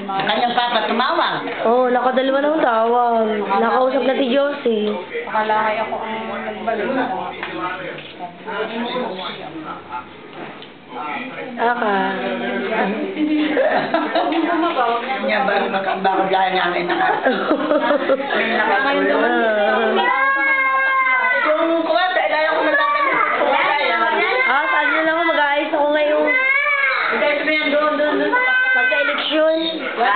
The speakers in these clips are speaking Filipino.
Kanyang papa tumawag. Oo, nakadalawa ng tawag. Nakausap na si Josie. Akalahay ako ang nagbalik. Aka. Niya ba bakit gaya namin naka. Kung kumata, gaya ko nagtatanong. Sabi na lang ako, mag-aayos ako ngayon. Doon. Magka-eleksyon. Sa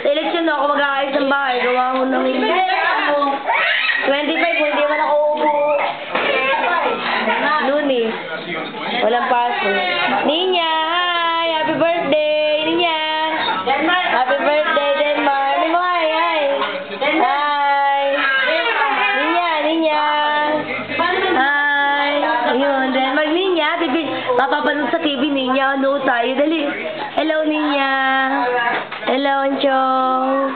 eleksyon na ako mag-aayos ng bahay. Gawa ko ng 25 kung hindi man ako upo. Lunes. Walang paso. Ninya, hi! Happy birthday! Ninya! Happy birthday, Denmark! Ano mo, hi! Hi! Ninya! Hi! Ayun, Denmark, Ninya! Papapanood sa TV, Ninya. Ano tayo? Dali. Hello, Ninya! Hello, Anchong!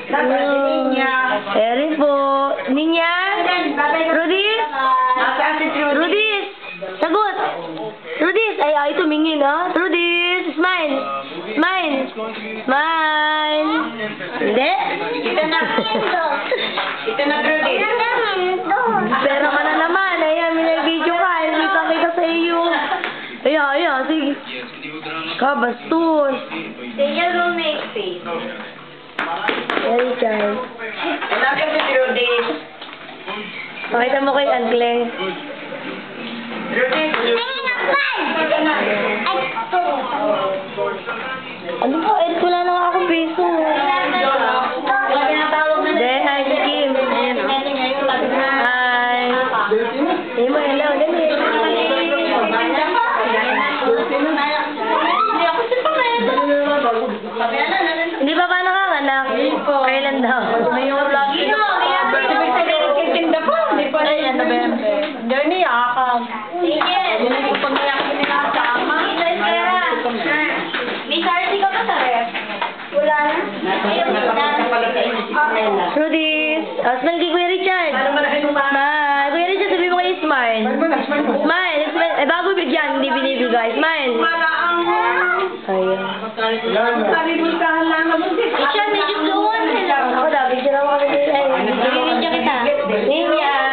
Hello! Eri po! Ninya! Rudis! Rudis! Sagot! Rudis! Ay, tumingin, ha? Rudis! Smile! Smile! Smile! Hindi? Ito na, Rudy. Pero ka na naman. Ayan, minag-video ka. Kita sa iyo. Ayan, sige. Kabastos. Sige, roommate face. Very child. Wala ka si Rudy. Pakita mo kay Uncle. Rudy. Ano po? Wala na nga akong peso. Hindi, hi, si Kim. Hi. Hindi mo, hello. Hindi pa ba nanganganak? Kailan daw? Ngayon lagi na. Tinda pa. Hindi pa na yan. Hindi niya ako. Sige. Yun ang pagpapayak ko nila sa ama. May sarsi ka ba sa ref? Wala na. Rudis. Smile kay Kuya Richard. Smile. Kuya Richard, sabi mo kayo smile. Smile. Eh, bago bigyan, hindi binibigay. Smile. Ayan. Richard, medyo doon. Ako daw, bigyan ako kami. Ay, bigyan kita. Ninya.